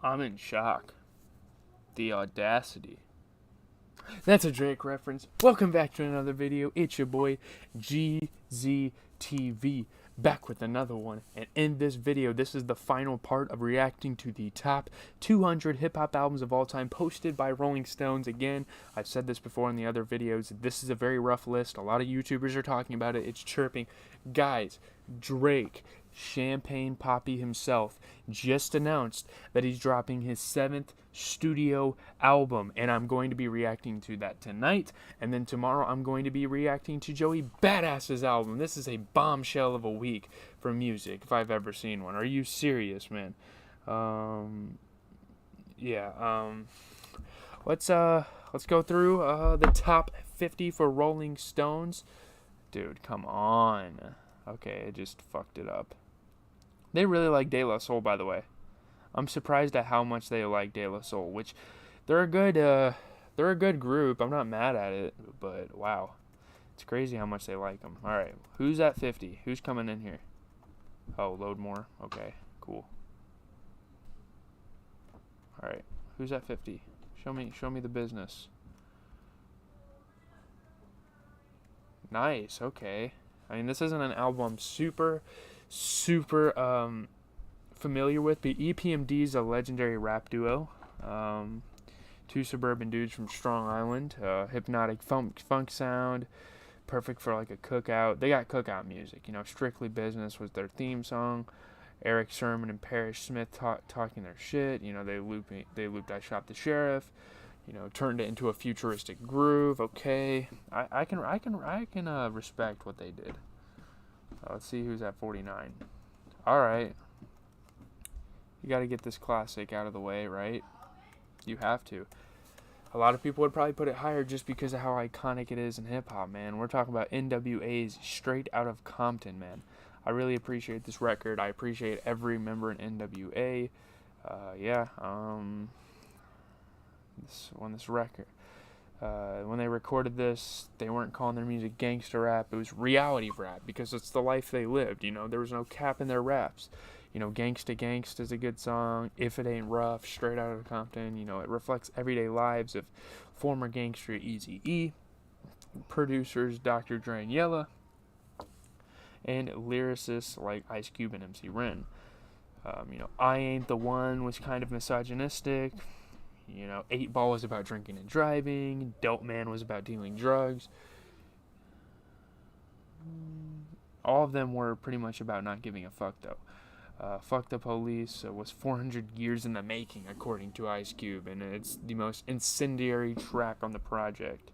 I'm in shock. The audacity. That's a Drake reference. Welcome back to another video. It's your boy GZTV back with another one. And in this video, this is the final part of reacting to the top 200 hip hop albums of all time posted by Rolling Stones. Again, I've said this before in the other videos. This is a very rough list. A lot of YouTubers are talking about it. It's chirping. Guys, Drake, Champagne Papi himself, just announced that he's dropping his 7th studio album, and I'm going to be reacting to that tonight. And then tomorrow I'm going to be reacting to Joey Badass's album. This is a bombshell of a week for music if I've ever seen one. Are you serious, man? Yeah. Let's go through the top 50 for Rolling Stones. Dude, come on. Okay, I just fucked it up. They really like De La Soul, by the way. I'm surprised at how much they like De La Soul, which they're a good group. I'm not mad at it, but wow, it's crazy how much they like them. All right, who's at 50? Who's coming in here? Oh, load more. Okay, cool. All right, who's at 50? Show me the business. Nice. Okay. I mean, this isn't an album I'm super familiar with, but EPMD is a legendary rap duo. Two suburban dudes from Strong Island. Hypnotic funk sound, perfect for like a cookout. They got cookout music. Strictly Business was their theme song. Eric Sermon and Parrish Smith talking their shit. They looped I Shot the Sheriff. Turned it into a futuristic groove. Okay, I can respect what they did. Let's see who's at 49. All right, you got to get this classic out of the way, right? You have to. A lot of people would probably put it higher just because of how iconic it is in hip hop, man. We're talking about NWA's Straight Out of Compton, man. I really appreciate this record. I appreciate every member in NWA. When they recorded this, they weren't calling their music gangster rap. It was reality rap because it's the life they lived. There was no cap in their raps. Gangsta Gangsta is a good song. If It Ain't Rough, Straight Out of Compton. It reflects everyday lives of former gangster Eazy-E, producers Dr. Dre and Yella, and lyricists like Ice Cube and MC Ren. I Ain't the One was kind of misogynistic. 8 Ball was about drinking and driving. Dope Man was about dealing drugs. All of them were pretty much about not giving a fuck, though. Fuck the Police was 400 years in the making, according to Ice Cube, and it's the most incendiary track on the project.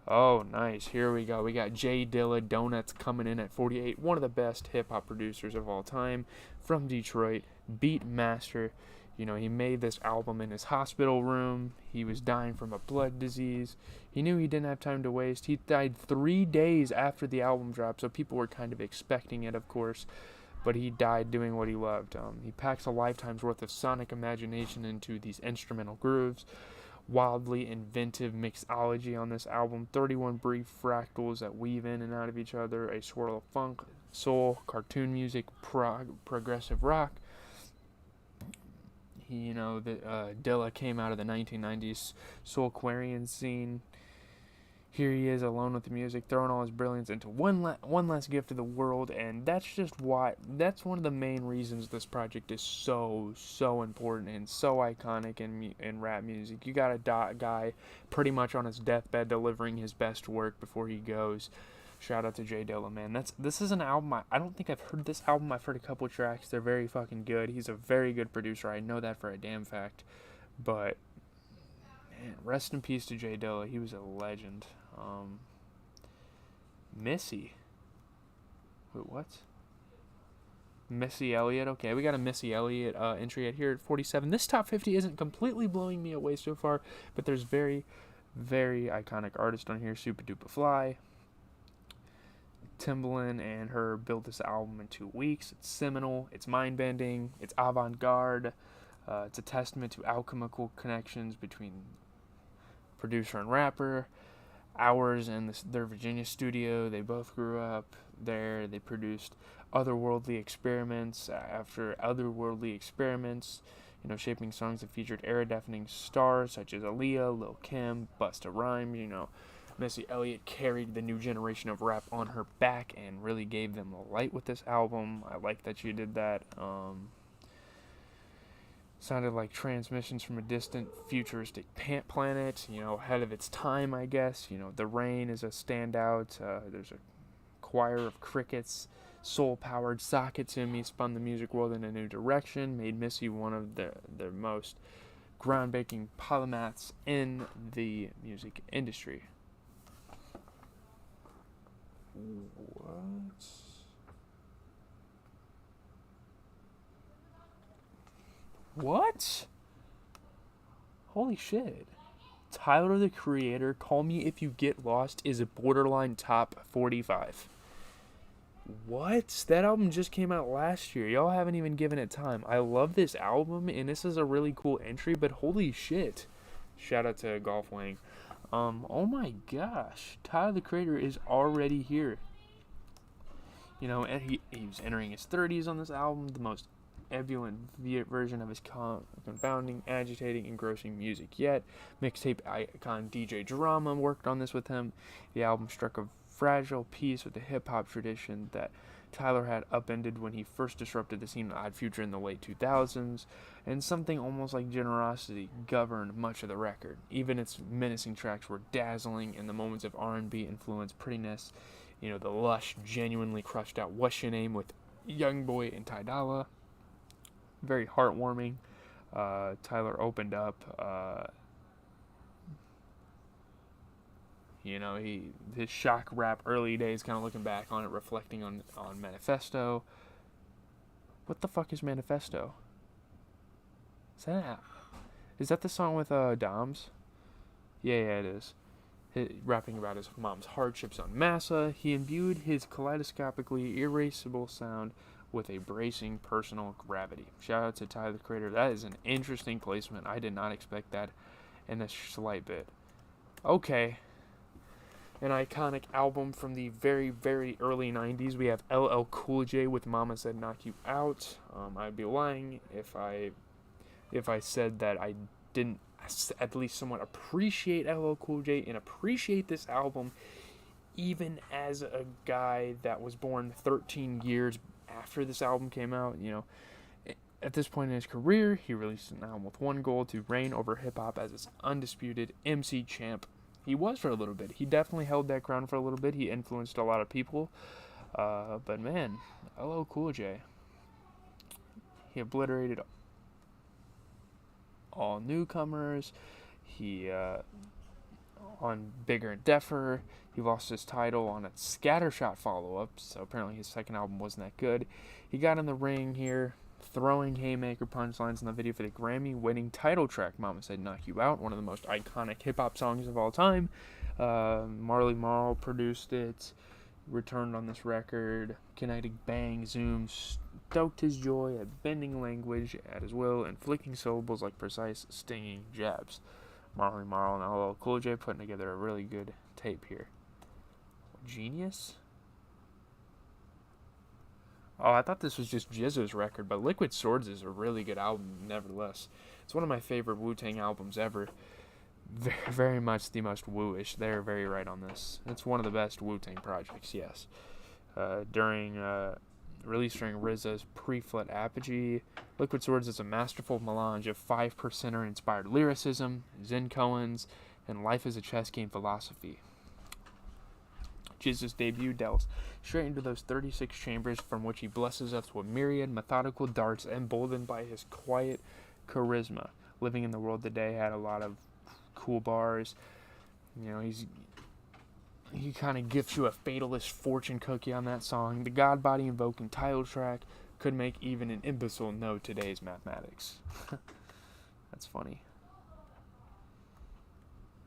Oh, nice. Here we go. We got J Dilla Donuts coming in at 48. One of the best hip-hop producers of all time from Detroit. Beat master. He made this album in his hospital room. He was dying from a blood disease. He knew he didn't have time to waste. He died 3 days after the album dropped, so people were kind of expecting it, of course. But he died doing what he loved. He packs a lifetime's worth of sonic imagination into these instrumental grooves. Wildly inventive mixology on this album. 31 brief fractals that weave in and out of each other. A swirl of funk, soul, cartoon music, progressive rock. Dilla came out of the 1990s Soulquarian scene. Here he is alone with the music, throwing all his brilliance into one last gift to the world, and that's one of the main reasons this project is so important and so iconic in rap music. You got a guy pretty much on his deathbed delivering his best work before he goes. Shout out to J Dilla, man. This is an album. I don't think I've heard this album. I've heard a couple tracks. They're very fucking good. He's a very good producer. I know that for a damn fact. But man, rest in peace to J Dilla. He was a legend. Missy. Wait, what? Missy Elliott. Okay, we got a Missy Elliott entry at here at 47. This top 50 isn't completely blowing me away so far, but there's very, very iconic artists on here. Super Duper Fly. Timbaland and her built this album in 2 weeks. It's seminal. It's mind-bending. It's avant-garde. It's a testament to alchemical connections between producer and rapper. Hours in their Virginia studio. They both grew up there. They produced otherworldly experiments after otherworldly experiments. shaping songs that featured era-defining stars such as Aaliyah, Lil Kim, Busta Rhymes. Missy Elliott carried the new generation of rap on her back and really gave them the light with this album. I like that she did that. Sounded like transmissions from a distant futuristic planet, ahead of its time, I guess. The Rain is a standout. There's a choir of crickets. Soul-powered Socket to Me spun the music world in a new direction, made Missy one of the most groundbreaking polymaths in the music industry. What? What? Holy shit. Tyler, the Creator, Call Me If You Get Lost is a borderline top 45. What? That album just came out last year. Y'all haven't even given it time. I love this album, and this is a really cool entry, but holy shit. Shout out to Golf Wang. Oh my gosh. Tyler, the Creator is already here. And he was entering his 30s on this album, the most ebullient version of his confounding, agitating, engrossing music yet. Mixtape icon DJ Drama worked on this with him. The album struck a fragile piece with the hip-hop tradition that Tyler had upended when he first disrupted the scene of Odd Future in the late 2000s, and something almost like generosity governed much of the record. Even its menacing tracks were dazzling, and the moments of R&B influenced prettiness, the lush, genuinely crushed out What's Your Name with Youngboy and Ty Dolla. Very heartwarming. Tyler opened up. His shock rap early days, kind of looking back on it, reflecting on Manifesto. What the fuck is Manifesto? Is that the song with Doms? Yeah, it is. Rapping about his mom's hardships on Massa, he imbued his kaleidoscopically erasable sound with a bracing personal gravity. Shout out to Tyler, the Creator. That is an interesting placement. I did not expect that in a slight bit. Okay. An iconic album from the very, very early 90s. We have LL Cool J with Mama Said Knock You Out. I'd be lying if I said that I didn't at least somewhat appreciate LL Cool J and appreciate this album, even as a guy that was born 13 years after this album came out. At this point in his career, he released an album with one goal: to reign over hip-hop as its undisputed MC champ. He was for a little bit. He definitely held that crown for a little bit. He influenced a lot of people. But man, LL Cool J. He obliterated all newcomers. He, on Bigger and Deffer, he lost his title on a Scattershot follow-up, so apparently his second album wasn't that good. He got in the ring here, throwing haymaker punchlines in the video for the Grammy-winning title track, Mama Said Knock You Out, one of the most iconic hip-hop songs of all time. Marley Marl produced it, returned on this record. Kinetic Bang Zoom stoked his joy at bending language at his will and flicking syllables like precise, stinging jabs. Marley Marl and LL Cool J putting together a really good tape here. Genius? Oh, I thought this was just Jizzo's record, but Liquid Swords is a really good album, nevertheless. It's one of my favorite Wu-Tang albums ever. Very, very much the most woo-ish. They're very right on this. It's one of the best Wu-Tang projects, yes. Released during RZA's pre-Flood apogee, Liquid Swords is a masterful melange of 5%er-inspired lyricism, Zen koans, and life as a chess game philosophy. Jesus' debut delves straight into those 36 chambers from which he blesses us with myriad methodical darts, emboldened by his quiet charisma. Living in the World Today had a lot of cool bars. He kind of gifts you a fatalist fortune cookie on that song. The God Body invoking title track could make even an imbecile know today's mathematics. That's funny.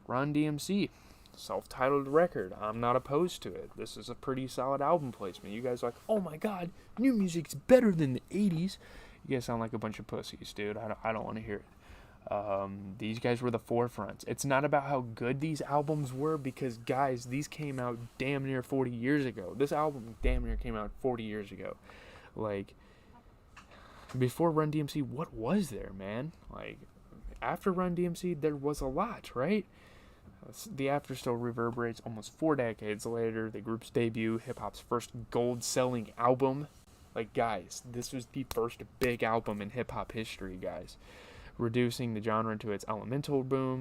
Run DMC. Self-titled record. I'm not opposed to it. This is a pretty solid album placement. You guys are like, oh my god, new music's better than the 80s. You guys sound like a bunch of pussies, dude. I don't want to hear it. These guys were the forefronts. It's not about how good these albums were, because guys, these came out damn near 40 years ago. This album damn near came out 40 years ago. Like, Before Run DMC, what was there, man? Like, after Run DMC, there was a lot, right? The after still reverberates almost 4 decades later. The group's debut, hip hop's first gold-selling album. Like, guys, this was the first big album in hip hop history, guys. Reducing the genre to its elemental boom.